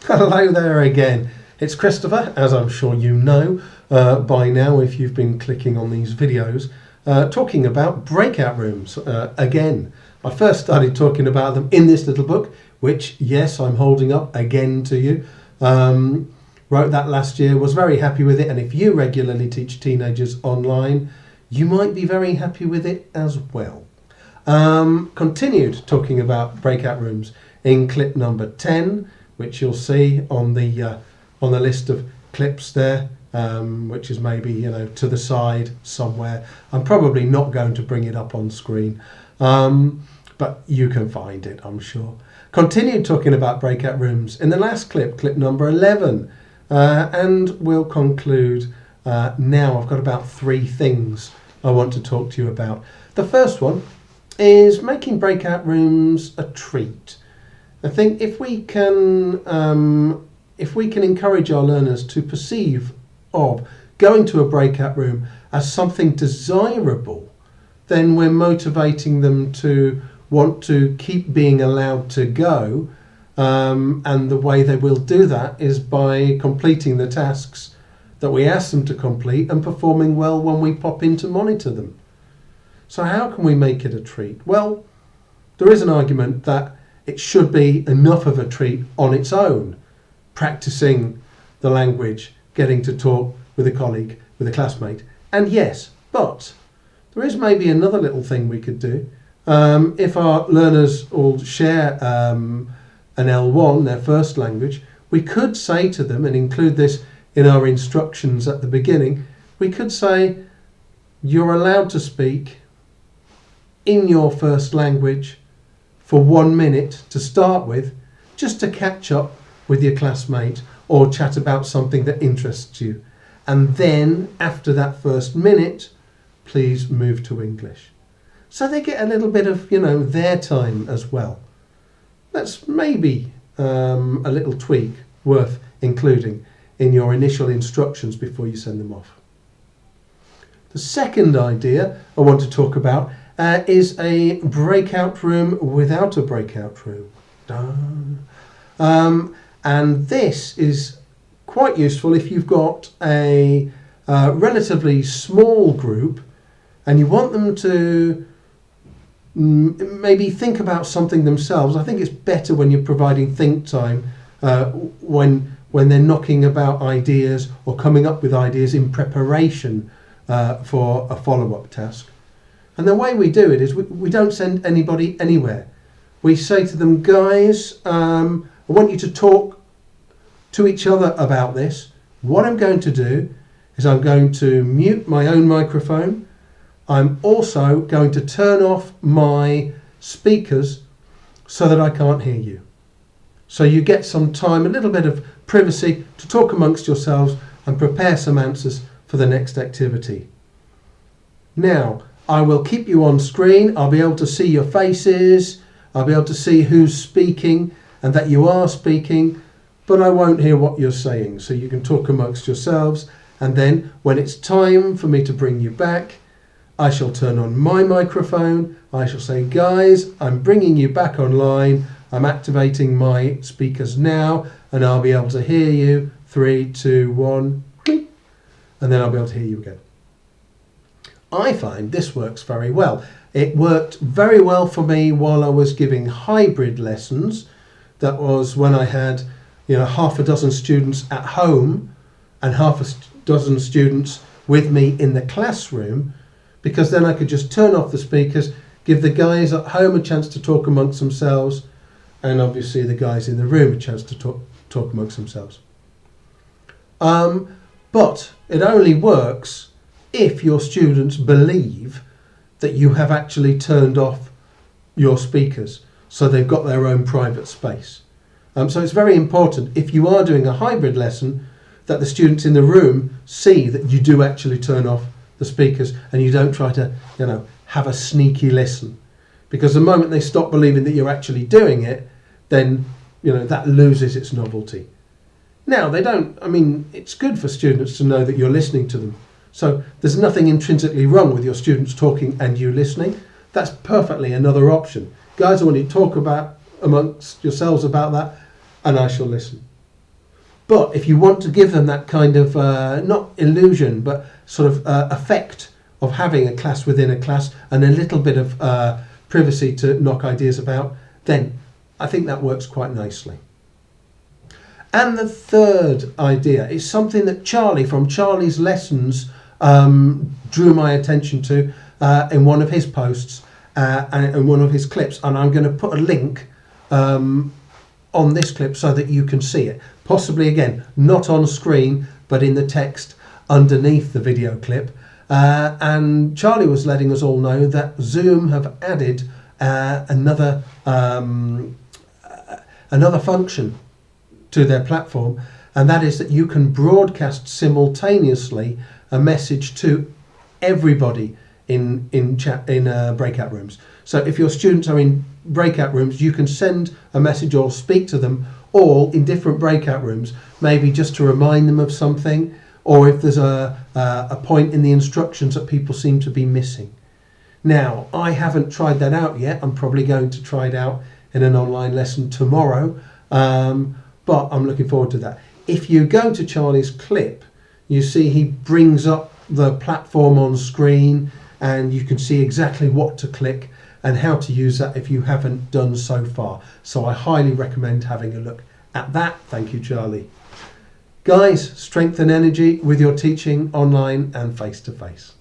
Hello there again. It's Christopher, as I'm sure you know by now if you've been clicking on these videos, talking about breakout rooms again. I first started talking about them in this little book, which, yes, I'm holding up again to you. Wrote that last year, was very happy with it, and if you regularly teach teenagers online, you might be very happy with it as well. Continued talking about breakout rooms in clip number 10, which you'll see on the list of clips there, which is maybe to the side somewhere. I'm probably not going to bring it up on screen, but you can find it, I'm sure. Continued talking about breakout rooms in the last clip, clip number 11, and we'll conclude now. I've got about 3 things I want to talk to you about. The first one is making breakout rooms a treat. I think if we can encourage our learners to perceive of going to a breakout room as something desirable, then we're motivating them to want to keep being allowed to go, and the way they will do that is by completing the tasks that we ask them to complete and performing well when we pop in to monitor them. So how can we make it a treat? Well, there is an argument that it should be enough of a treat on its own, practicing the language, getting to talk with a colleague, with a classmate. And yes, but there is maybe another little thing we could do. If our learners all share an L1, their first language, we could say to them, and include this in our instructions at the beginning, we could say, you're allowed to speak in your first language for 1 minute to start with, just to catch up with your classmate or chat about something that interests you. And then after that first minute, please move to English. So they get a little bit of, their time as well. That's maybe a little tweak worth including in your initial instructions before you send them off. The second idea I want to talk about is a breakout room without a breakout room. And this is quite useful if you've got a relatively small group and you want them to maybe think about something themselves. I think it's better when you're providing think time, when they're knocking about ideas or coming up with ideas in preparation for a follow-up task. And the way we do it is we don't send anybody anywhere. We say to them, guys, I want you to talk to each other about this. What I'm going to do is I'm going to mute my own microphone. I'm also going to turn off my speakers so that I can't hear you. So you get some time, a little bit of privacy to talk amongst yourselves and prepare some answers for the next activity. Now, I will keep you on screen. I'll be able to see your faces. I'll be able to see who's speaking and that you are speaking, but I won't hear what you're saying. So you can talk amongst yourselves. And then when it's time for me to bring you back, I shall turn on my microphone. I shall say, guys, I'm bringing you back online. I'm activating my speakers now, and I'll be able to hear you. 3, 2, 1, and then I'll be able to hear you again. I find this works very well. It worked very well for me while I was giving hybrid lessons. That was when I had, half a dozen students at home and half a dozen students with me in the classroom, because then I could just turn off the speakers, give the guys at home a chance to talk amongst themselves, and obviously the guys in the room a chance to talk amongst themselves. But it only works if your students believe that you have actually turned off your speakers, so they've got their own private space. So it's very important, if you are doing a hybrid lesson, that the students in the room see that you do actually turn off the speakers and you don't try to, have a sneaky listen. Because the moment they stop believing that you're actually doing it, then, that loses its novelty. Now, it's good for students to know that you're listening to them. So there's nothing intrinsically wrong with your students talking and you listening. That's perfectly another option. Guys, I want you to talk about amongst yourselves about that, and I shall listen. But if you want to give them that kind of, not illusion, but sort of effect of having a class within a class and a little bit of privacy to knock ideas about, then I think that works quite nicely. And the third idea is something that Charlie from Charlie's Lessons drew my attention to in one of his posts and in one of his clips. And I'm going to put a link on this clip so that you can see it. Possibly, again, not on screen, but in the text underneath the video clip. And Charlie was letting us all know that Zoom have added another function to their platform, and that is that you can broadcast simultaneously a message to everybody in breakout rooms. So if your students are in breakout rooms, you can send a message or speak to them all in different breakout rooms, maybe just to remind them of something, or if there's a point in the instructions that people seem to be missing. Now, I haven't tried that out yet. I'm probably going to try it out in an online lesson tomorrow, but I'm looking forward to that. If you go to Charlie's clip, you see he brings up the platform on screen, and you can see exactly what to click and how to use that if you haven't done so far. So I highly recommend having a look at that. Thank you, Charlie. Guys, strength and energy with your teaching online and face-to-face.